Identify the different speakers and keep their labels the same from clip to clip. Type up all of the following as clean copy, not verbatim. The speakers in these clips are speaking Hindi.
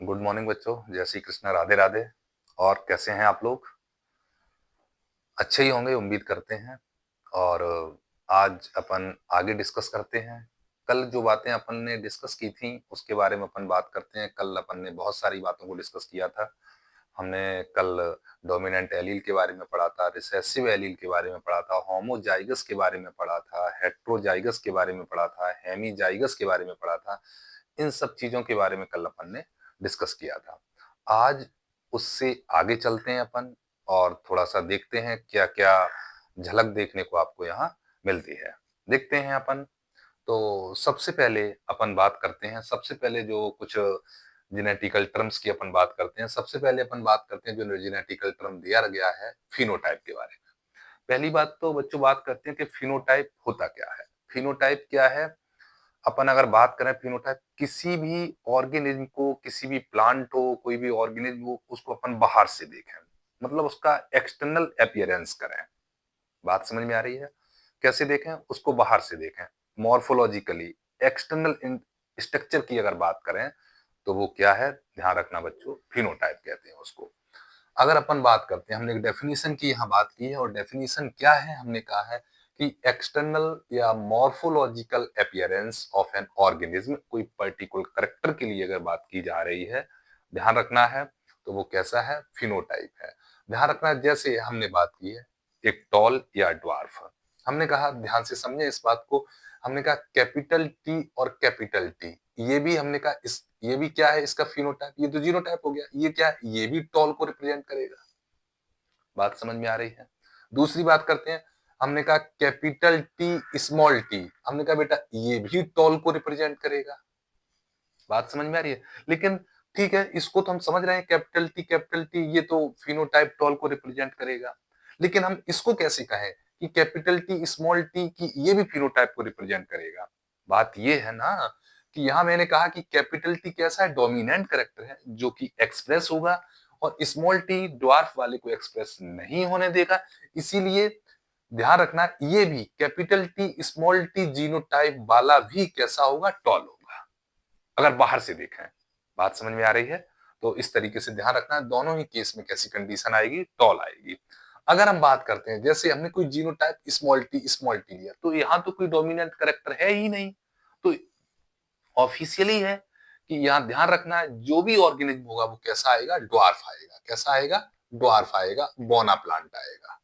Speaker 1: गुड मॉर्निंग बच्चों, जय श्री कृष्ण, राधे राधे। और कैसे हैं आप लोग? अच्छे ही होंगे उम्मीद करते हैं। और आज अपन आगे डिस्कस करते हैं। कल जो बातें अपन ने डिस्कस की थी उसके बारे में अपन बात करते हैं। कल अपन ने बहुत सारी बातों को डिस्कस किया था। हमने कल डोमिनेंट एलील के बारे में पढ़ा था, रिसेसिव एलील के बारे में पढ़ा था, होमोजाइगस के बारे में पढ़ा था, हेट्रोजाइगस के बारे में पढ़ा था, हेमीजाइगस के बारे में पढ़ा था। इन सब चीजों के बारे में कल अपन ने डिस्कस किया था। आज उससे आगे चलते हैं अपन और थोड़ा सा देखते हैं क्या क्या झलक देखने को आपको यहाँ मिलती है। देखते हैं अपन। तो सबसे पहले अपन बात करते हैं, सबसे पहले जो कुछ जेनेटिकल टर्म्स की अपन बात करते हैं। सबसे पहले अपन बात करते हैं जो जेनेटिकल टर्म दिया गया है फिनोटाइप के बारे में। पहली बात तो बच्चों बात करते हैं कि फिनोटाइप होता क्या है। फिनोटाइप क्या है? अपन अगर बात करें फिनोटाइप, किसी भी ऑर्गेनिज्म को, किसी भी प्लांट हो, कोई भी ऑर्गेनिज्म हो, उसको अपन बाहर से देखें, मतलब उसका एक्सटर्नल अपीयरेंस करें। बात समझ में आ रही है? कैसे देखें? उसको बाहर से देखें, मॉर्फोलॉजिकली एक्सटर्नल स्ट्रक्चर की अगर बात करें तो वो क्या है, ध्यान रखना बच्चों, फिनोटाइप कहते हैं उसको। अगर अपन बात करते हैं, हमने एक डेफिनेशन की यहाँ बात की है, और डेफिनेशन क्या है, हमने कहा है कि एक्सटर्नल या morphological appearance of an organism, कोई पर्टिकुलर करेक्टर के लिए अगर बात की जा रही है, ध्यान रखना है, तो वो कैसा है, फिनोटाइप है। ध्यान रखना है, जैसे हमने बात की है एक टॉल या ड्वार्फ। हमने कहा, ध्यान से समझे इस बात को, हमने कहा कैपिटल टी और कैपिटल टी, ये भी हमने कहा इस, ये भी क्या है इसका फिनोटाइप, ये तो जीनोटाइप हो गया। ये क्या है, ये भी टॉल को रिप्रेजेंट करेगा। बात समझ में आ रही है? दूसरी बात करते हैं, हमने कहा कैपिटल टी स्मॉल टी, हमने कहा बेटा ये भी टॉल को रिप्रेजेंट करेगा। बात समझ में आ रही है? लेकिन ठीक है, इसको तो हम समझ रहे हैं, कैपिटल टी ये तो फिनोटाइप टॉल को रिप्रेजेंट करेगा। लेकिन हम इसको कैसे कहें कि कैपिटल टी स्मॉल टी की ये भी फिनोटाइप को रिप्रेजेंट करेगा? बात ये है ना कि यहां मैंने कहा कि कैपिटल टी कैसा है, डोमिनेंट कैरेक्टर है जो कि एक्सप्रेस होगा, और स्मॉल टी ड्वार्फ वाले को एक्सप्रेस नहीं होने देगा। इसीलिए ध्यान रखना, ये भी capital T small T genotype वाला भी कैसा होगा, टॉल होगा, अगर बाहर से देखें। बात समझ में आ रही है? तो इस तरीके से ध्यान रखना, दोनों ही केस में कैसी कंडीशन आएगी, टॉल आएगी। अगर हम बात करते हैं, जैसे हमने कोई जीनोटाइप स्मॉल टी लिया, तो यहाँ तो कोई डोमिनेंट कैरेक्टर है ही नहीं, तो ऑफिशियली है कि यहाँ ध्यान रखना है, जो भी ऑर्गेनिज्म होगा वो कैसा आएगा, ड्वार्फ आएगा। कैसा आएगा? ड्वार्फ आएगा, बोना प्लांट आएगा।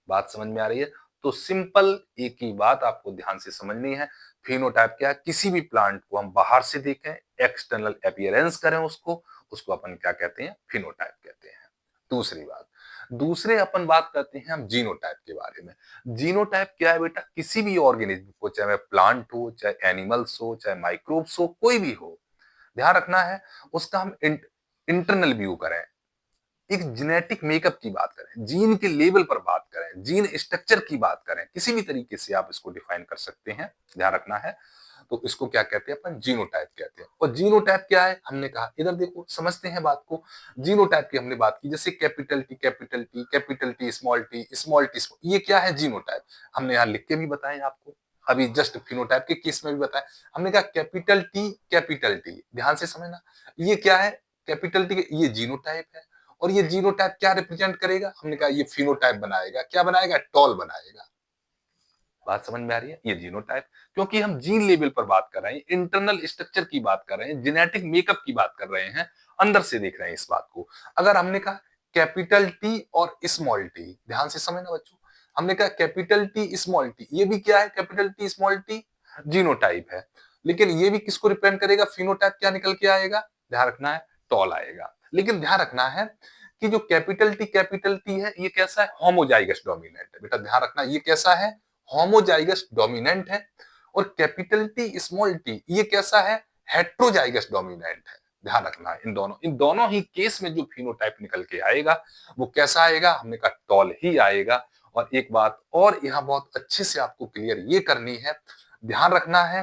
Speaker 1: बात समझ में आ रही है? तो सिंपल एक ही बात आपको ध्यान से समझनी है, फिनोटाइप क्या है, किसी भी प्लांट को हम बाहर से देखें, एक्सटर्नल अपीयरेंस करें उसको, उसको अपन क्या कहते हैं, फिनोटाइप कहते हैं। दूसरी बात, दूसरे अपन बात करते हैं हम जीनोटाइप के बारे में। जीनोटाइप क्या है बेटा, किसी भी ऑर्गेनिज्म को, चाहे वह प्लांट हो, चाहे एनिमल्स हो, चाहे माइक्रोब्स हो, कोई भी हो, ध्यान रखना है उसका हम इंटरनल व्यू करें, एक जेनेटिक मेकअप की बात करें, जीन के लेवल पर बात करें, जीन स्ट्रक्चर की बात करें, किसी भी तरीके से आप इसको डिफाइन कर सकते हैं, ध्यान रखना है। तो इसको क्या कहते हैं, अपन जीनोटाइप कहते हैं। और जीनोटाइप क्या है, हमने कहा, इधर देखो समझते हैं बात को। जीनोटाइप की हमने बात की, जैसे कैपिटल टी स्मॉल टी, ये क्या है, जीनोटाइप। हमने यहाँ लिख के भी बताया आपको, अभी जस्ट फिनोटाइप के केस में भी बताया। हमने कहा कैपिटल टी, ध्यान से समझना, ये क्या है, कैपिटल टी, ये जीनोटाइप है। और ये जीनोटाइप क्या रिप्रेजेंट करेगा, हमने कहा ये फिनोटाइप बनाएगा, क्या बनाएगा, टॉल बनाएगा। बात समझ में आ रही है? ये जीनोटाइप, क्योंकि हम जीन लेवल पर बात कर रहे हैं, इंटरनल स्ट्रक्चर की बात कर रहे हैं, जेनेटिक मेकअप की बात कर रहे हैं, अंदर से देख रहे हैं इस बात को। अगर हमने कहा कैपिटल टी और स्मॉल टी, ध्यान से समझना बच्चों, हमने कहा कैपिटल टी स्मॉल टी, ये भी क्या है, capital T small T genotype है। लेकिन ये भी किसको रिप्रेजेंट करेगा, फिनोटाइप क्या निकल के आएगा, ध्यान रखना है, टॉल आएगा। लेकिन ध्यान रखना है कि जो कैपिटल टी है, ये कैसा है, होमोजाइगस डोमिनेंट है। बेटा ध्यान रखना, ये कैसा है, होमोजाइगस डोमिनेंट है। और कैपिटल टी स्मॉल टी ये कैसा है, हेट्रोजाइगस डोमिनेंट है। ध्यान रखना है, इन दोनों ही केस में जो फिनोटाइप निकल के आएगा वो कैसा आएगा, हमने कहा टॉल ही आएगा। और एक बात और यहाँ बहुत अच्छे से आपको क्लियर ये करनी है, ध्यान रखना है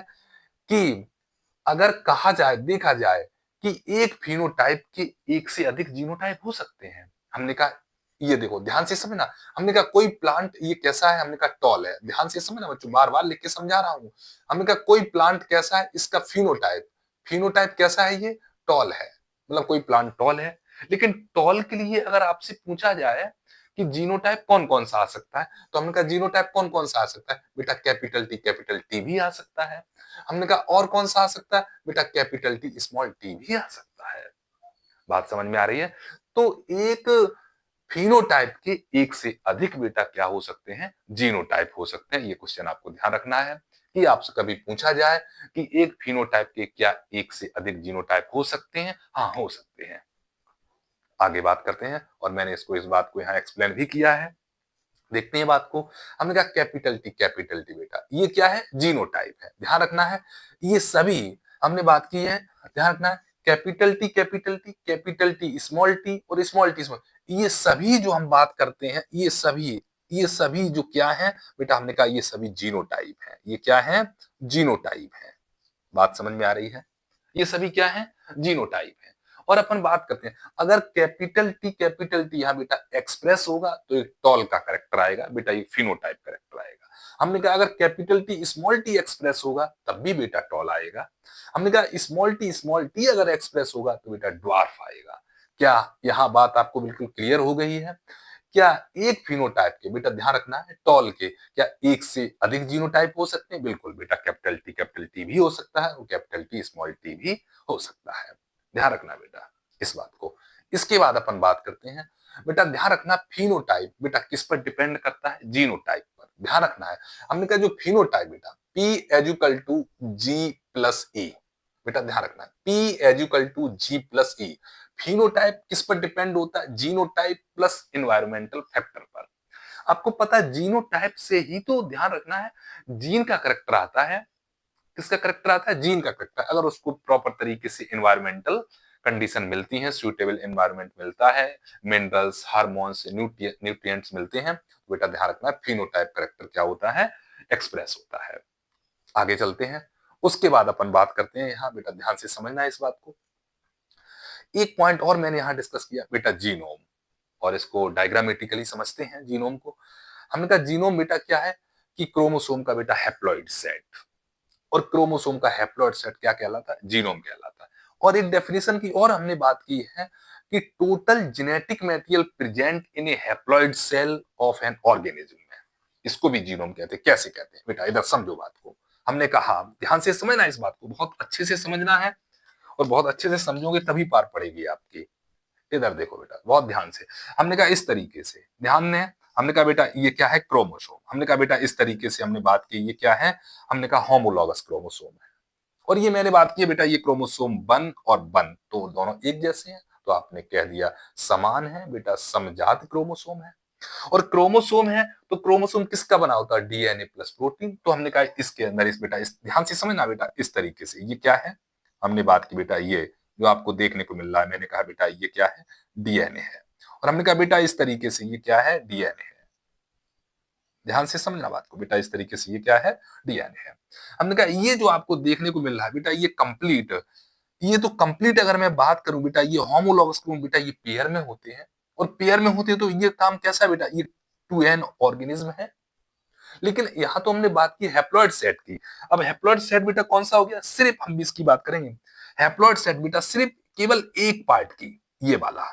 Speaker 1: कि अगर कहा जाए, देखा जाए कि एक फिनोटाइप के एक से अधिक जीनोटाइप हो सकते हैं। हमने कहा, ये देखो ध्यान से समझना, हमने कहा कोई प्लांट ये कैसा है, हमने कहा टॉल है। ध्यान से समझना बच्चों, बार बार लिख के समझा रहा हूं। हमने कहा कोई प्लांट कैसा है, इसका फिनोटाइप, फिनोटाइप कैसा है, ये टॉल है। मतलब कोई प्लांट टॉल है, लेकिन टॉल के लिए अगर आपसे पूछा जाए कि जीनोटाइप कौन कौन सा आ सकता है, तो हमने कहा जीनोटाइप कौन कौन सा आ सकता है, बेटा कैपिटल टी भी आ सकता है। हमने कहा और कौन सा आ सकता है, बेटा कैपिटल टी स्मॉल टी भी आ सकता है। बात समझ में आ रही है? तो एक फिनोटाइप के एक से अधिक बेटा क्या हो सकते हैं, जीनोटाइप हो सकते हैं। ये क्वेश्चन आपको ध्यान रखना है कि आपसे कभी पूछा जाए कि एक फिनोटाइप के क्या एक से अधिक जीनोटाइप हो सकते हैं, हाँ हो सकते हैं। आगे बात करते हैं, और मैंने इस बात को यहाँ एक्सप्लेन भी किया है। देखते हैं बात को। हमने कहा कैपिटल टी बेटा ये क्या है, जीनोटाइप है। ध्यान रखना है ये सभी हमने बात की है, ध्यान रखना है capital T small T small, ये सभी जो हम बात करते हैं ये सभी जो क्या है बेटा, हमने कहा ये सभी जीनोटाइप है। ये क्या है, जीनोटाइप है। बात समझ में आ रही है? ये सभी क्या है, जीनोटाइप है। और अपन बात करते हैं, अगर कैपिटल टी यहाँ बेटा एक्सप्रेस होगा तो एक टॉल का करेक्टर आएगा बेटा, एक फिनोटाइप करेक्टर आएगा। हमने कहा अगर capital T small T express होगा तब भी बेटा टॉल आएगा। हमने कहा स्मॉल टी अगर एक्सप्रेस होगा तो बेटा ड्वार्फ आएगा। क्या यहाँ बात आपको बिल्कुल क्लियर हो गई है? क्या एक फिनोटाइप के, बेटा ध्यान रखना है, टॉल के क्या एक से अधिक जीनोटाइप हो सकते हैं? बिल्कुल बेटा, कैपिटल टी भी हो सकता है और कैपिटल टी स्मॉल टी भी हो सकता है। ध्यान रखना बेटा इस बात को। इसके बाद अपन बात करते हैं, बेटा ध्यान रखना फिनोटाइप बेटा किस पर डिपेंड करता है, जीनोटाइप पर। ध्यान रखना है, हमने कहा जो फिनोटाइप बेटा P equal to G plus E, बेटा ध्यान रखना है P equal to G plus E। Phenotype किस पर डिपेंड होता है, जीनोटाइप प्लस एनवायरमेंटल फैक्टर पर। आपको पता है जीनोटाइप से ही तो, ध्यान रखना है, जीन का करेक्टर आता है। किसका करेक्टर आता है, जीन का करेक्टर। अगर उसको प्रॉपर तरीके से एनवायरमेंटल कंडीशन मिलती है, सुइटेबल एनवायरमेंट मिलता है, मिनरल्स, हार्मोन्स, न्यूट्रिएंट्स मिलते हैं, तो बेटा ध्यान रखना फिनोटाइप करेक्टर क्या होता है, एक्सप्रेस होता है। आगे चलते हैं, उसके बाद अपन बात करते हैं, यहाँ बेटा ध्यान से समझना है इस बात को। एक पॉइंट और मैंने यहाँ डिस्कस किया बेटा, जीनोम, और इसको डायग्रामेटिकली समझते हैं जीनोम को। हमने कहा जीनोम बेटा क्या है कि क्रोमोसोम का बेटा हैप्लॉइड सेट, और क्रोमोसोम का हैप्लॉइड सेट क्या कहलाता है, जीनोम कहलाता है। और एक डेफिनेशन की और हमने बात की है कि total genetic material present in a haploid cell of an organism में, इसको भी जीनोम कहते हैं। कैसे कहते हैं बेटा, इधर समझो बात को। हमने कहा ध्यान से समझना, इस बात को बहुत अच्छे से समझना है, और बहुत अच्छे से समझोगे तभी पार पड़ेगी आपकी। इधर देखो बेटा बहुत ध्यान से। हमने कहा इस तरीके से, ध्यान दें, हमने कहा बेटा ये क्या है, क्रोमोसोम। हमने कहा बेटा इस तरीके से हमने बात की, ये क्या है, हमने कहा होमोलॉगस क्रोमोसोम है। और ये मैंने बात की बेटा, ये क्रोमोसोम 1 और 1 तो दोनों एक जैसे हैं, तो आपने कह दिया समान है बेटा, समजात क्रोमोसोम है। और क्रोमोसोम है तो क्रोमोसोम किसका बना होता है, डीएनए प्लस प्रोटीन। तो हमने कहा इसके अंदर इस बेटा, इस ध्यान से समझना बेटा, इस तरीके से ये क्या है, हमने बात की बेटा ये जो आपको देखने को मिल रहा है, मैंने कहा बेटा ये क्या है, डीएनए है। और हमने कहा बेटा इस तरीके से ये क्या है, डीएनए है। ध्यान से समझना बात को बेटा, इस तरीके से ये क्या है, डीएनए है। हमने कहा ये जो आपको देखने को मिल रहा है बेटा, ये कंप्लीट, ये तो कंप्लीट अगर मैं बात करूं बेटा, ये होमोलॉगस क्रोम बेटा ये पेयर में होते हैं, और पेयर में होते हैं तो ये काम कैसा बेटा, ये टू एन ऑर्गेनिज्म है। लेकिन यहां तो हमने बात की हैप्लॉइड सेट की। अब हैप्लॉइड सेट बेटा कौन सा हो गया, सिर्फ हम इसकी बात करेंगे, हैप्लॉइड सेट बेटा सिर्फ केवल एक पार्ट की, ये वाला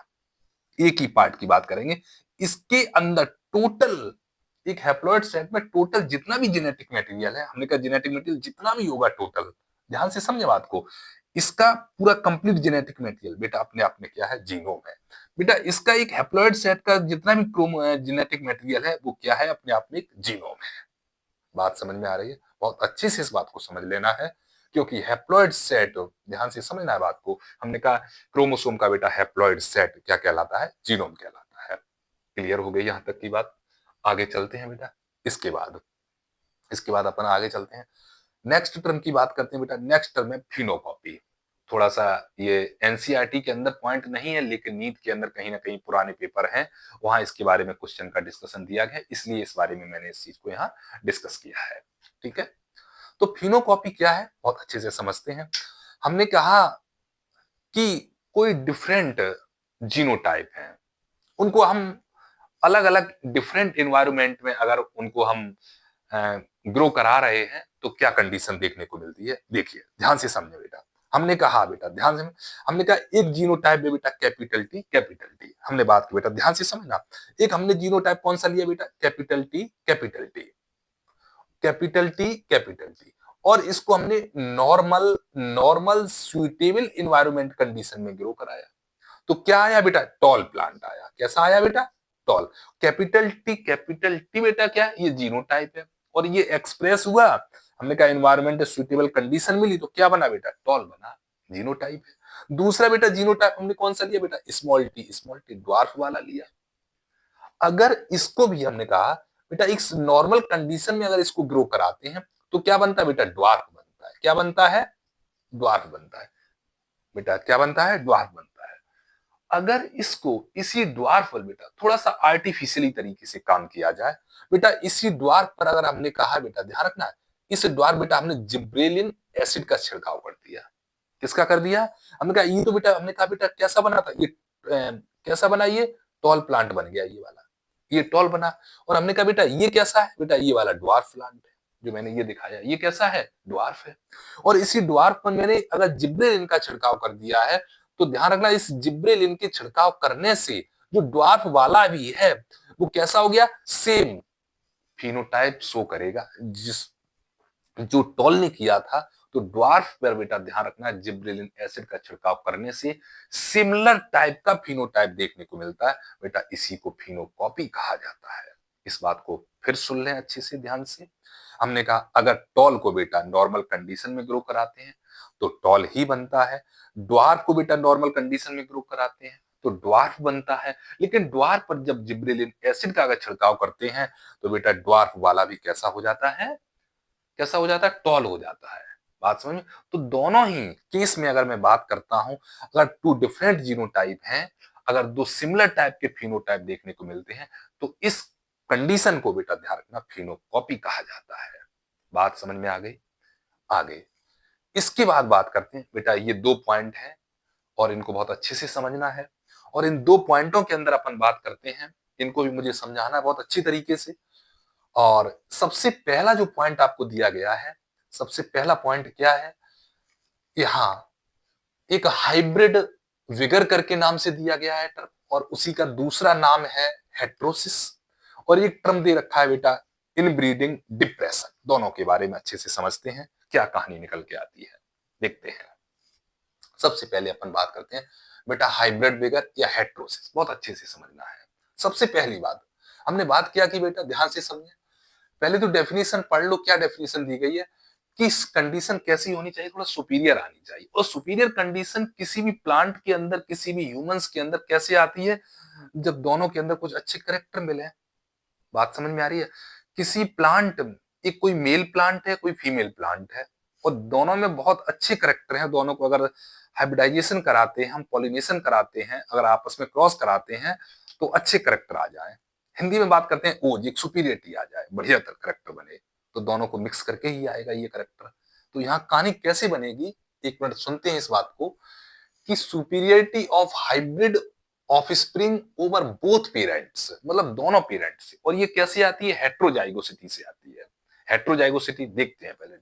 Speaker 1: एक ही पार्ट की बात करेंगे। इसके अंदर टोटल, एक हैप्लॉइड सेट में टोटल जितना भी जेनेटिक मटेरियल है, हमने कहा जेनेटिक मटेरियल जितना भी होगा टोटल, ध्यान से समझे बात को, इसका पूरा कंप्लीट जेनेटिक मटेरियल बेटा अपने आप में क्या है, जीनोम है। बेटा इसका एक हैप्लॉइड सेट का जितना भी जेनेटिक मटेरियल है वो क्या है, अपने आप में एक जीनोम है। बात समझ में आ रही है? बहुत अच्छे से इस बात को समझ लेना है, क्योंकि हैप्लॉइड सेट, ध्यान से समझना है बात को। हमने कहा क्रोमोसोम का बेटा हैप्लॉइड सेट क्या कहलाता है, जीनोम कहलाता है। क्लियर हो गई यहां तक की बात? आगे चलते हैं बेटा। इसके बाद अपन आगे चलते हैं, नेक्स्ट टर्म की बात करते हैं बेटा। नेक्स्ट टर्म है फिनोकॉपी। थोड़ा सा ये एनसीईआरटी के अंदर पॉइंट नहीं है, लेकिन नीट के अंदर कहीं ना कहीं पुराने पेपर हैं, वहां इसके बारे में क्वेश्चन का डिस्कशन दिया गया है, इसलिए इस बारे में मैंने इस चीज को यहाँ डिस्कस किया है। ठीक है, तो फिनोकॉपी क्या है बहुत अच्छे से समझते हैं। हमने कहा कि कोई डिफरेंट जीनोटाइप है, उनको हम अलग अलग डिफरेंट एनवायरमेंट में अगर उनको हम ग्रो करा रहे हैं तो क्या कंडीशन देखने को मिलती है, देखिए ध्यान से समझे बेटा। हमने कहा बेटा ध्यान से, हमने कहा एक जीनोटाइप में बेटा कैपिटल टी हमने बात की बेटा, ध्यान से समझना। एक हमने जीनोटाइप कौन सा लिया बेटा, capital T capital T capital T capital T, और इसको हमने normal normal suitable environment condition में ग्रो कराया। तो क्या आया बेटा, टॉल प्लांट आया। कैसा आया बेटा, टॉल। कैपिटल टी बेटा क्या है, ये जीनोटाइप है, और ये एक्सप्रेस हुआ, हमने कहा एनवायरमेंट सुइटेबल कंडीशन मिली तो क्या बना बेटा, टॉल बना, जीनोटाइप है। दूसरा बेटा जीनोटाइप हमने कौन सा लिया बेटा, स्मॉल टी ड्वार्फ वाला लिया। अगर इसको भी हमने कहा बेटा इस नॉर्मल कंडीशन में अगर इसको ग्रो कराते हैं तो क्या बनता है बेटा, ड्वार्फ बनता है। क्या बनता है, ड्वार्फ बनता है बेटा, क्या बनता है, ड्वार्फ बनता है। अगर इसको इसी ड्वार्फ पर बेटा थोड़ा सा आर्टिफिशियली तरीके से काम किया जाए बेटा, इसी ड्वार्फ पर अगर हमने कहा बेटा, ध्यान रखना, इस ड्वार्फ बेटा हमने जिब्रेलिन एसिड का छिड़काव कर दिया। किसका कर दिया, हमने कहा ये तो बेटा, हमने कहा बेटा कैसा बना था ये, कैसा बना, ये टॉल प्लांट बन गया, ये वाला, ये टॉल बना। और हमने कहा बेटा ये कैसा है बेटा, ये वाला ड्वार्फ प्लांट है, जो मैंने ये दिखाया, ये कैसा है, ड्वार्फ है। और इसी ड्वार्फ पर मैंने अगर जिब्रेलिन का छिड़काव कर दिया है तो ध्यान रखना, इस जिब्रेलिन के छिड़काव करने से जो ड्वार्फ वाला भी है वो कैसा हो गया, सेम फिनोटाइप शो करेगा जिस जो टॉल ने किया था। तो ड्वार्फ पर बेटा ध्यान रखना, जिब्रेलिन एसिड का छिड़काव करने से सिमिलर टाइप का फिनोटाइप देखने को मिलता है बेटा, इसी को फिनोकॉपी कहा जाता है। इस बात को फिर सुन लें अच्छे से ध्यान से। हमने कहा अगर टॉल को बेटा नॉर्मल कंडीशन में ग्रो कराते हैं तो टॉल ही बनता है, ड्वार्फ को बेटा नॉर्मल कंडीशन में ग्रो कराते हैं तो ड्वार्फ बनता है। लेकिन ड्वार्फ पर जब जिब्रेलिन एसिड का अगर छिड़काव करते हैं तो बेटा ड्वार्फ वाला भी कैसा हो जाता है, कैसा हो जाता है, टॉल हो जाता है। बात समझ में, तो दोनों ही केस में अगर मैं बात करता हूं, अगर टू डिफरेंट जीनोटाइप हैं, अगर दो सिमिलर टाइप के फिनोटाइप देखने को मिलते हैं तो इस कंडीशन को बेटा ध्यान रखना फिनोकॉपी कहा जाता है। बात समझ में आ गई, आगे इसके बाद बात करते हैं बेटा, ये दो पॉइंट हैं और इनको बहुत अच्छे से समझना है, और इन दो पॉइंटों के अंदर अपन बात करते हैं, इनको भी मुझे समझाना है बहुत अच्छी तरीके से। और सबसे पहला जो पॉइंट आपको दिया गया है, सबसे पहला पॉइंट क्या है, यहां एक हाइब्रिड विगर करके नाम से दिया गया है टर्म, और उसी का दूसरा नाम है हेट्रोसिस, और एक टर्म दे रखा है बेटा इनब्रीडिंग डिप्रेशन। दोनों के बारे में अच्छे से समझते हैं, क्या कहानी निकल के आती है, देखते हैं। सबसे पहले अपन बात करते हैं बेटा हाइब्रिड विगर या हेट्रोसिस, बहुत अच्छे से समझना है। सबसे पहली बात हमने बात किया कि बेटा ध्यान से समझे, पहले तो डेफिनेशन पढ़ लो, क्या डेफिनेशन दी गई है कि कंडीशन कैसी होनी चाहिए, थोड़ा सुपीरियर आनी चाहिए। और सुपीरियर कंडीशन किसी भी प्लांट के अंदर, किसी भी ह्यूमंस के अंदर कैसे आती है, जब दोनों के अंदर कुछ अच्छे करेक्टर मिले। बात समझ में आ रही है, किसी प्लांट, एक कोई मेल प्लांट है, कोई फीमेल प्लांट है, और दोनों में बहुत अच्छे करेक्टर हैं, दोनों को अगर हाइब्रिडाइजेशन कराते हैं, हम पॉलिनेशन कराते हैं, अगर आपस में क्रॉस कराते हैं तो अच्छे करेक्टर आ जाए। हिंदी में बात करते हैं ओज, एक सुपीरियरिटी आ जाए, बढ़िया करेक्टर बने, तो दोनों को मिक्स करके ही आएगा ये करेक्टर। तो यहाँ कहानी कैसे बनेगी, एक मिनट सुनते हैं इस बात को, कि superiority of hybrid of spring over both parents, मतलब दोनों पेरेंट्स। और ये कैसे आती है, हेट्रोजाइगोसिटी से आती है। हेट्रोजाइगोसिटी देखते हैं पहले,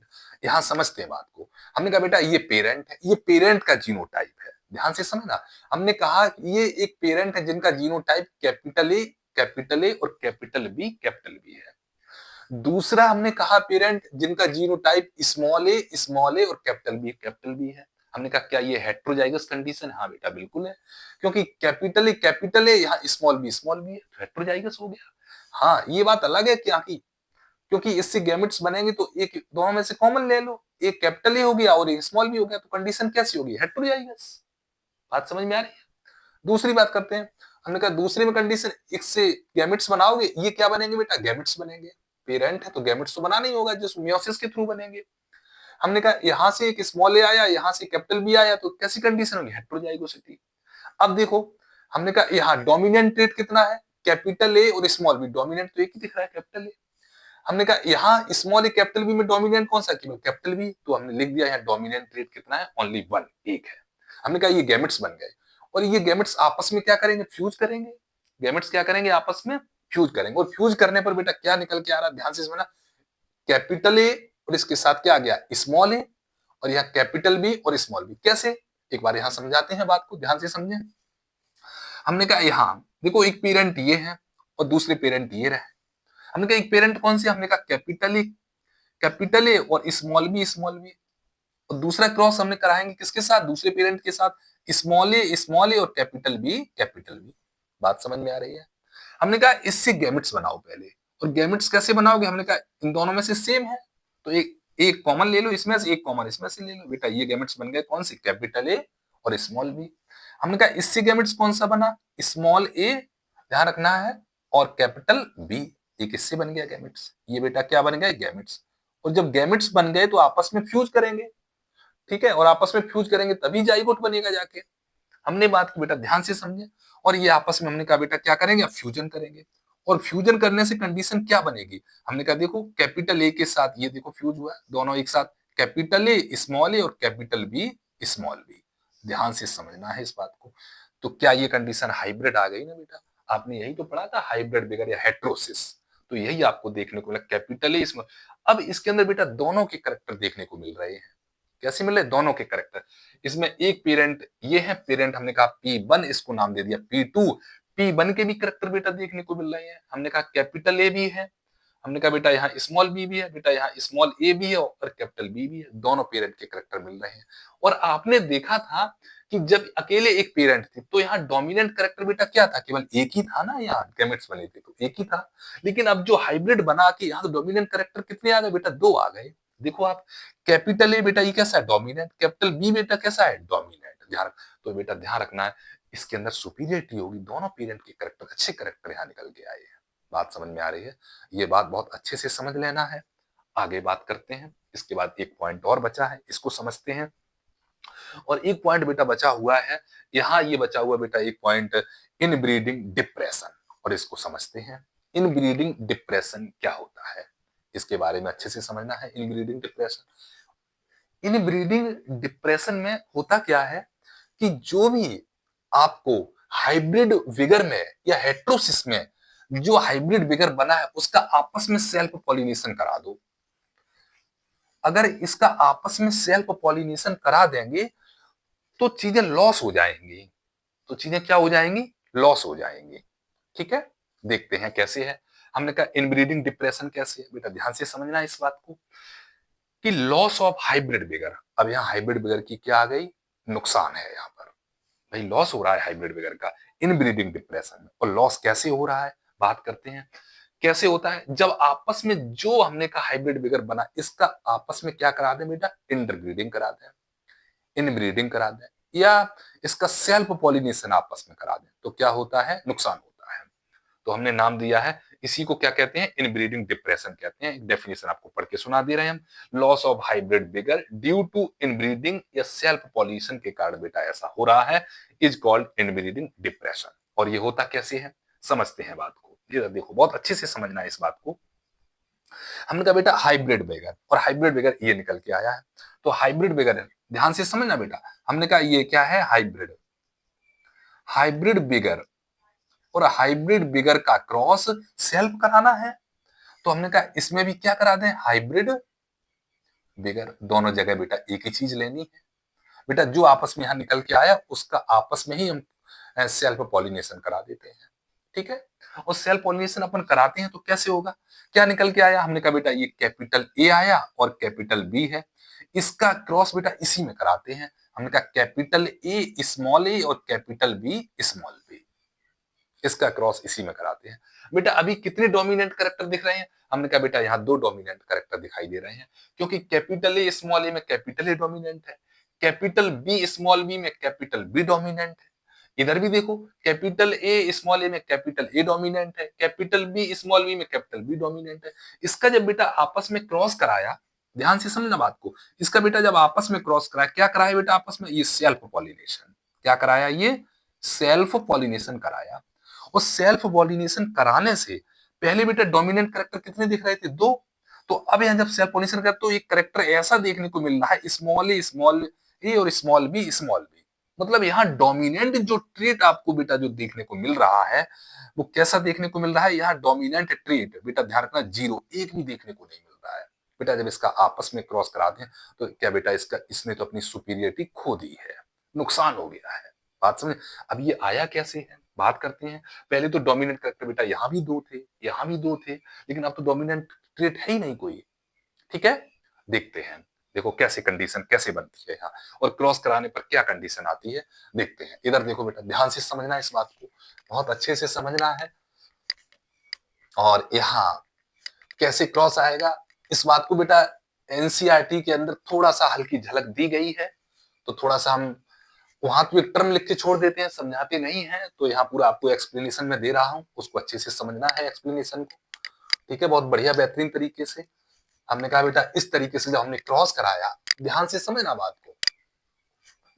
Speaker 1: यहां समझते हैं बात को। हमने कहा बेटा ये पेरेंट है, ये पेरेंट का जीनोटाइप है, ध्यान से समझना। हमने कहा ये एक पेरेंट है जिनका जीनोटाइप कैपिटल ए और कैपिटल बी है। दूसरा हमने कहा पेरेंट जिनका जीनोटाइप स्मॉल ए और कैपिटल बी है। हमने कहा क्या ये हेट्रोजाइगस कंडीशन, हाँ बेटा बिल्कुल है, क्योंकि कैपिटल ए यहाँ स्मॉल बी है, तो हेट्रोजाइगस हो गया। हाँ ये बात अलग है क्या कि, क्योंकि इससे गैमेट्स बनेंगे तो एक दोनों में से कॉमन ले लो, एक कैपिटल ए हो गया और एक स्मॉल बी हो गया, तो कंडीशन कैसी होगी, हेट्रोजाइगस। बात समझ में आ रही है। दूसरी बात करते हैं, हमने कहा दूसरी में कंडीशन, एक से गैमेट्स बनाओगे, ये क्या बनेंगे बेटा, गैमेट्स बनेंगे। पेरेंट है तो गैमेट्स तो बनाना ही होगा, जो मियोसिस के थ्रू बनेंगे। हमने कहा यहां से एक स्मॉल ए आया, यहां से कैपिटल बी आया, तो कैसी कंडीशन होगी, हेट्रोजाइगोसिटी। अब देखो, हमने कहा यहाँ डोमिनेंट ट्रेट कितना है, कैपिटल ए और स्मॉल बी, डोमिनेंट तो एक ही दिख रहा है, कैपिटल ए। हमने कहा यहाँ स्मॉल ए कैपिटल बी में डोमिनेंट कौन सा, कैपिटल बी, तो हमने लिख दिया यहाँ डोमिनेंट ट्रेट कितना है, ओनली वन, एक है। हमने कहा ये गैमेट्स बन गए, और ये गैमेट्स आपस में क्या करेंगे, फ्यूज करेंगे। गैमेट्स क्या करेंगे, आपस में फ्यूज करेंगे, और फ्यूज करने पर बेटा क्या निकल के आ रहा है, ध्यान से समझना, कैपिटल ए और इसके साथ क्या आ गया, स्मॉल ए, और यहाँ कैपिटल बी और स्मॉल बी। कैसे, एक बार यहाँ समझाते हैं बात को, ध्यान से समझें। हमने कहा यहाँ देखो एक पेरेंट ये है और दूसरे पेरेंट ये रहे। हमने कहा एक पेरेंट कौन सी, हमने कहा कैपिटल ए और स्मॉल बी। और दूसरा क्रॉस हमने कराएंगे किसके साथ, दूसरे पेरेंट के साथ, स्मॉल ए और कैपिटल बी। बात समझ में आ रही है। हमने कहा इससे गैमेट्स बनाओ पहले, और गैमेट्स कैसे बनाओगे, हमने कहा इन दोनों में से सेम है तो एक एक कॉमन ले लो इसमें से, एक कॉमन इसमें से ले लो। बेटा ये गैमेट्स बन गए कौन से, कैपिटल ए और स्मॉल बी। हमने कहा इससे गैमेट्स कौन सा बना, स्मॉल ए, ध्यान रखना है, और कैपिटल बी। एक इससे बन गया गैमेट्स, ये बेटा क्या बन गए, गैमेट्स। और जब गैमेट्स बन गए तो आपस में फ्यूज करेंगे, ठीक है, और आपस में फ्यूज करेंगे तभी जाइगोट बनेगा जाके। हमने बात की बेटा ध्यान से समझे। और ये आपस में हमने कहा बेटा क्या करेंगे, अब फ्यूजन करेंगे। और फ्यूजन करने से कंडीशन क्या बनेगी, हमने कहा देखो कैपिटल ए के साथ ये देखो फ्यूज हुआ दोनों एक साथ, कैपिटल ए स्मॉल ए और कैपिटल बी स्मॉल बी। ध्यान से समझना है इस बात को। तो क्या ये कंडीशन हाइब्रिड आ गई ना बेटा, आपने यही तो पढ़ा था हाइब्रिड बिगर या हेट्रोसिस। तो यही आपको देखने को मिला, कैपिटल ए स्मॉल। अब इसके अंदर बेटा दोनों के करेक्टर देखने को मिल रहे हैं। कैसे मिले, दोनों के करेक्टर। इसमें एक पेरेंट ये है, पेरेंट हमने कहा P1, इसको नाम दे दिया P2। P1 के भी करेक्टर बेटा देखने को मिल रहे हैं। हमने कहा कैपिटल ए भी है, हमने कहा बेटा यहाँ स्मॉल बी भी है, बेटा यहाँ स्मॉल ए भी है और कैपिटल बी भी है। दोनों पेरेंट के करेक्टर मिल रहे हैं। और आपने देखा था कि जब अकेले एक पेरेंट थे तो यहाँ डोमिनेंट करेक्टर बेटा क्या था, केवल एक ही था ना, यहाँ गैमेट्स बने थे तो एक ही था। लेकिन अब जो हाइब्रिड बना के यहाँ तो डोमिनेंट करेक्टर कितने आ गए बेटा, दो आ गए। देखो आप, कैपिटल ए बेटा ये कैसा है, डोमिनेंट, कैपिटल बी बेटा कैसा है, डोमिनेंट। ध्यान, तो बेटा ध्यान रखना है इसके अंदर सुपीरियरिटी होगी, दोनों पेरेंट के करेक्टर, अच्छे करेक्टर यहाँ निकल के आए हैं। बात समझ में आ रही है, ये बात बहुत अच्छे से समझ लेना है। आगे बात करते हैं, इसके बाद एक पॉइंट और बचा है, इसको समझते हैं। और एक पॉइंट बेटा बचा हुआ है, यहाँ ये बचा हुआ बेटा एक पॉइंट, इनब्रीडिंग डिप्रेशन, और इसको समझते हैं। इनब्रीडिंग डिप्रेशन क्या होता है, इसके बारे में अच्छे से समझना है। इनब्रीडिंग डिप्रेशन, इनब्रीडिंग डिप्रेशन में होता क्या है कि जो भी आपको हाइब्रिड विगर में या हेट्रोसिस में जो हाइब्रिड विगर बना है उसका आपस में सेल्फ पॉलिनेशन करा दो। अगर इसका आपस में सेल्फ पॉलिनेशन करा देंगे तो चीजें लॉस हो जाएंगी, तो चीजें क्या हो जाएंगी, लॉस हो जाएंगी। ठीक है, देखते हैं कैसे है। हमने कहा इनब्रीडिंग डिप्रेशन कैसे है, बेटा ध्यान से समझना है इस बात को कि लॉस ऑफ हाइब्रिड विगर। अब यहाँ हाइब्रिड विगर की क्या आ गई, नुकसान है यहाँ पर, भाई लॉस हो रहा है हाइब्रिड विगर का इनब्रीडिंग डिप्रेशन में। और लॉस कैसे हो रहा है, बात करते हैं कैसे होता है। जब आपस में जो हमने कहा हाइब्रिड विगर बना इसका आपस में क्या करा दें बेटा, इंटरब्रीडिंग करा दें, इनब्रीडिंग करा दें, या इसका सेल्फ पॉलिनेशन आपस में करा दें, तो क्या होता है, नुकसान होता है। तो हमने नाम दिया है, इसी को क्या कहते हैं, इनब्रीडिंग डिप्रेशन कहते हैं। एक डेफिनेशन आपको पढ़ के सुना दे रहे हैं हम, loss of hybrid vigour due to inbreeding या सेल्फ पॉलिनेशन के कारण बेटा ऐसा हो रहा है, इज कॉल्ड इनब्रीडिंग डिप्रेशन। और ये होता कैसे है, समझते हैं बात को। ये देखो बहुत अच्छे से समझना है इस बात को। हमने कहा बेटा हाइब्रिड विगर, और हाइब्रिड विगर ये निकल के आया है। तो हाइब्रिड विगर ध्यान से समझना बेटा, हमने कहा ये क्या है, हाइब्रिड, हाइब्रिड विगर, और हाइब्रिड विगर का क्रॉस सेल्फ कराना है। तो हमने कहा इसमें भी क्या करा दें, हाइब्रिड विगर। दोनों जगह बेटा एक ही चीज लेनी है बेटा, जो आपस में यहां निकल के आया उसका आपस में ही हम सेल्फ पॉलिनेशन करा देते हैं। ठीक है, और सेल्फ पॉलिनेशन अपन कराते हैं तो कैसे होगा, क्या निकल के आया, हमने कहा बेटा ये कैपिटल ए आया और कैपिटल बी है, इसका क्रॉस बेटा इसी में कराते हैं। हमने कहा कैपिटल ए स्मॉल ए और कैपिटल बी स्मॉल बी, इसका क्रॉस इसी में कराते हैं। बेटा अभी कितने डोमिनेंट कैरेक्टर दिख रहे हैं, हमने कहा बेटा यहाँ दो डोमिनेंट कैरेक्टर दिखाई दे रहे हैं, क्योंकि कैपिटल ए स्मॉल ए में कैपिटल ए डोमिनेंट है, कैपिटल बी स्मॉल बी में कैपिटल बी डोमिनेंट है। इधर भी देखो कैपिटल ए स्मॉल ए में कैपिटल ए डोमिनेंट है, कैपिटल बी स्मॉल बी में कैपिटल बी डोमिनेंट है। इसका जब बेटा आपस में क्रॉस कराया, ध्यान से समझना बात को, इसका बेटा जब आपस में क्रॉस कराया, क्या कराया बेटा आपस में, ये सेल्फ पॉलिनेशन, क्या कराया, ये सेल्फ पॉलिनेशन कराया। और सेल्फ पॉलिनेशन कराने से पहले बेटा डोमिनेंट कैरेक्टर कितने दिख रहे थे, दो। तो अब यहां जब सेल्फ पॉलिनेशन करते तो एक कैरेक्टर ऐसा देखने को मिल रहा है, स्मॉल ए और स्मॉल बी। मतलब यहाँ डोमिनेंट जो ट्रेट आपको बेटा जो देखने को मिल रहा है वो कैसा देखने को मिल रहा है, यहाँ डोमिनेंट ट्रेट बेटा ध्यान रखना जीरो, एक भी देखने को नहीं मिल रहा है। बेटा जब इसका आपस में क्रॉस करा दें तो क्या बेटा इसने तो अपनी सुपीरियरिटी खो दी है, नुकसान हो गया है। बात समझ। अब ये आया कैसे है, बात करते हैं। पहले तो डोमिनेंट कैरेक्टर बेटा यहाँ भी दो थे, यहाँ भी दो थे, लेकिन अब तो डोमिनेंट ट्रेट है ही नहीं कोई। ठीक है, देखते हैं। देखो कैसे कंडीशन कैसे बनती है यहाँ, और क्रॉस कराने पर क्या कंडीशन आती है, देखते हैं। इधर देखो बेटा, ध्यान से समझना है इस बात को, बहुत अच्छे से समझना है। और यहाँ कैसे क्रॉस आएगा, इस बात को बेटा एनसीईआरटी के अंदर थोड़ा सा हल्की झलक दी गई है, तो थोड़ा सा हम वहां तो एक टर्म लिख के छोड़ देते हैं, समझाते नहीं है, तो यहाँ पूरा आपको एक्सप्लेनेशन में दे रहा हूँ, उसको अच्छे से समझना है एक्सप्लेनेशन को। ठीक है, बहुत बढ़िया बेहतरीन तरीके से। हमने कहा बेटा इस तरीके से जब हमने क्रॉस कराया, ध्यान से समझना बात को,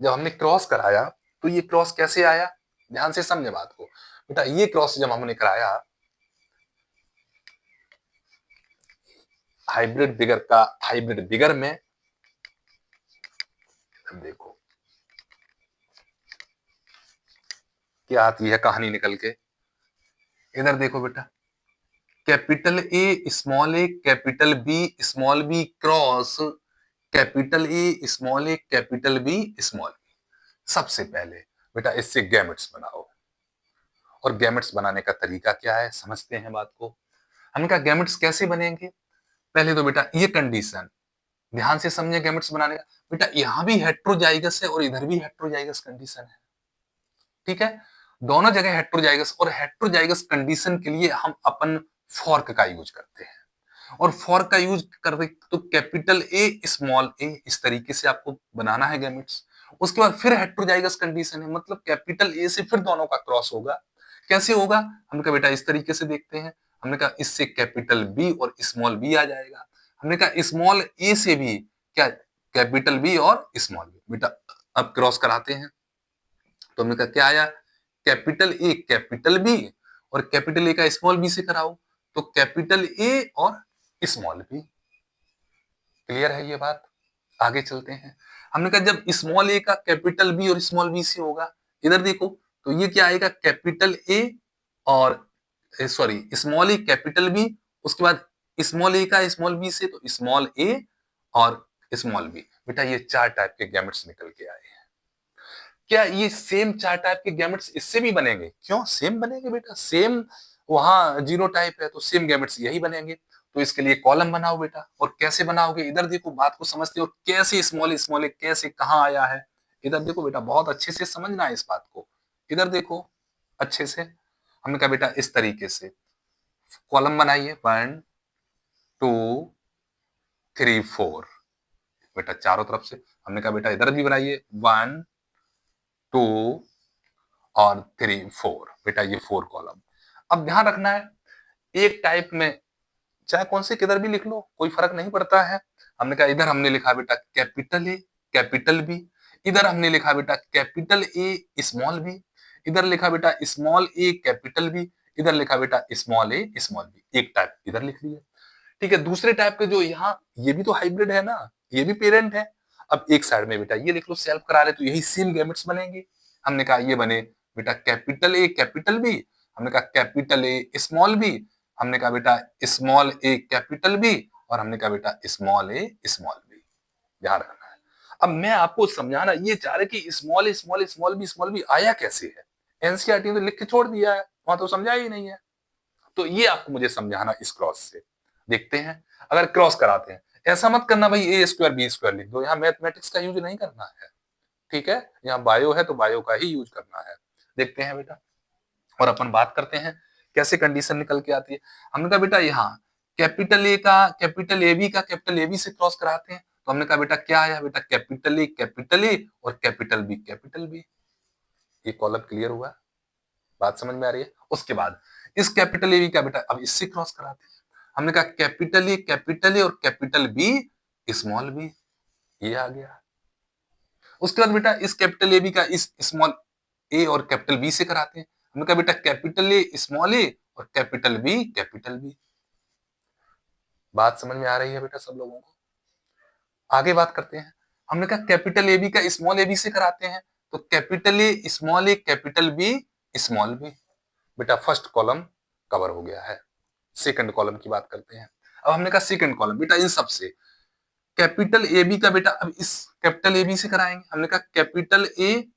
Speaker 1: जब हमने क्रॉस कराया तो ये क्रॉस कैसे आया, ध्यान से समझे बात को। बेटा ये क्रॉस जब हमने कराया हाइब्रिड बिगर में, देखो क्या आती है कहानी निकल के। इधर देखो बेटा, capital A capital B small B cross capital A capital B small B. सबसे पहले बेटा इससे गैमेट्स बनाओ, और गैमेट्स बनाने का तरीका क्या है समझते हैं बात को। हमने कहा गैमेट्स कैसे बनेंगे, पहले तो बेटा ये कंडीशन ध्यान से समझे गैमेट्स बनाने का। बेटा यहां भी हेट्रोजाइगस है और इधर भी हेट्रोजाइगस कंडीशन है। ठीक है, दोनों जगह हेट्रोजाइगस, और हेट्रोजाइगस कंडीशन के लिए हम अपन फॉर्क का यूज करते हैं, और फॉर्क का यूज करते तो कैपिटल ए स्मॉल ए इस तरीके से आपको बनाना है गैमेट्स। उसके बाद फिर हेट्रोजाइगस कंडीशन है, मतलब कैपिटल ए से फिर दोनों का क्रॉस होगा। कैसे होगा, हमने कहा बेटा इस तरीके से देखते हैं। हमने कहा इससे कैपिटल बी और स्मॉल बी आ जाएगा। हमने कहा स्मॉल ए से भी क्या कैपिटल बी और स्मॉल बी। बेटा अब क्रॉस कराते हैं, तो हमने कहा क्या आया, कैपिटल ए कैपिटल बी, और कैपिटल ए का स्मॉल बी से कराओ तो कैपिटल ए और स्मॉल बी। क्लियर है ये बात, आगे चलते हैं। हमने कहा जब स्मॉल ए का कैपिटल बी और स्मॉल बी से होगा, इधर देखो तो ये क्या आएगा, कैपिटल ए और सॉरी स्मॉल ए कैपिटल बी, उसके बाद स्मॉल ए का स्मॉल बी से तो स्मॉल ए और स्मॉल बी। बेटा ये चार टाइप के गैमेट्स निकल के आए हैं। क्या ये सेम चार टाइप के गैमेट्स इससे भी बनेंगे, क्यों सेम बनेंगे बेटा, सेम वहां जीरो टाइप है तो सेम गैमेट्स यही बनेंगे। तो इसके लिए कॉलम बनाओ बेटा, और कैसे बनाओगे, इधर देखो बात को समझते हो, कैसे स्मॉल स्मॉल कैसे कहां आया है। इधर देखो बेटा बहुत अच्छे से समझना है इस बात को, इधर देखो अच्छे से। हमने कहा बेटा इस तरीके से कॉलम बनाइए, 1 2 3 4 बेटा चारों तरफ से। हमने कहा बेटा इधर भी बनाइए 1 2 और 3 4 बेटा ये 4 कॉलम। अब ध्यान रखना है एक टाइप में चाहे कौन से किधर भी लिख लो कोई फर्क नहीं पड़ता है। हमने कहा इधर हमने लिखा बेटा कैपिटल ए कैपिटल बी, इधर हमने लिखा बेटा कैपिटल ए स्मॉल बी, इधर लिखा बेटा स्मॉल ए कैपिटल बी, इधर लिखा बेटा स्मॉल ए स्मॉल बी। एक टाइप इधर लिख लिया। ठीक है, दूसरे टाइप के जो यहाँ ये भी तो हाइब्रिड है ना, ये भी पेरेंट है। अब एक साइड में बेटा ये लिख लो सेल्फ करा ले तो यही सेम गैमेट्स बनेंगे। हमने कहा ये बने बेटा कैपिटल ए कैपिटल बी, हमने कहा कैपिटल ए स्मॉल बी, हमने कहा बेटा स्मॉल ए कैपिटल बी, और हमने कहा बेटा स्मॉल ए स्मॉल बी। ध्यान रखना है। अब मैं आपको समझाना ये चाह रहे कि स्मॉल बी आया कैसे है। एनसीईआरटी ने तो लिख के छोड़ दिया है, वहां तो समझा ही नहीं है। तो ये आपको मुझे समझाना इस क्रॉस से। देखते हैं अगर क्रॉस कराते हैं, ऐसा मत करना भाई ए स्क्वायर बी स्क्वायर लिख दो, यहाँ मैथमेटिक्स का यूज नहीं करना है। ठीक है, यहाँ बायो है तो बायो का ही यूज करना है। देखते हैं बेटा, और अपन बात करते हैं कैसे कंडीशन निकल के आती है। हमने कहा बेटा यहाँ कैपिटल ए का कैपिटल ए बी का कैपिटल ए बी से क्रॉस कराते हैं, तो हमने कहा बेटा क्या आया बेटा कैपिटल ए और कैपिटल बी। ये कॉलम क्लियर हुआ, बात समझ में आ रही है। उसके बाद इस कैपिटल ए बी का बेटा अब इससे क्रॉस कराते हैं। हमने कहा कैपिटल ए और कैपिटल बी स्मॉल बी, ये आ गया। उसके बाद बेटा इस कैपिटल ए बी का इस स्मॉल ए और कैपिटल बी से कराते हैं। हमने कहा बेटा कैपिटल ए स्मॉल ए और कैपिटल बी। बात समझ में आ रही है बेटा सब लोगों को, आगे बात करते हैं। हमने कहा कैपिटल ए बी का स्मॉल ए बी से कराते हैं, तो capital A capital B small B. बेटा फर्स्ट कॉलम कवर हो गया है। सेकंड कॉलम की बात करते हैं। अब हमने कहा सेकंड कॉलम, बेटा इन सब से कैपिटल ए बी का, बेटा अब इस कैपिटल ए बी से कराएंगे। हमने कहा कैपिटल ए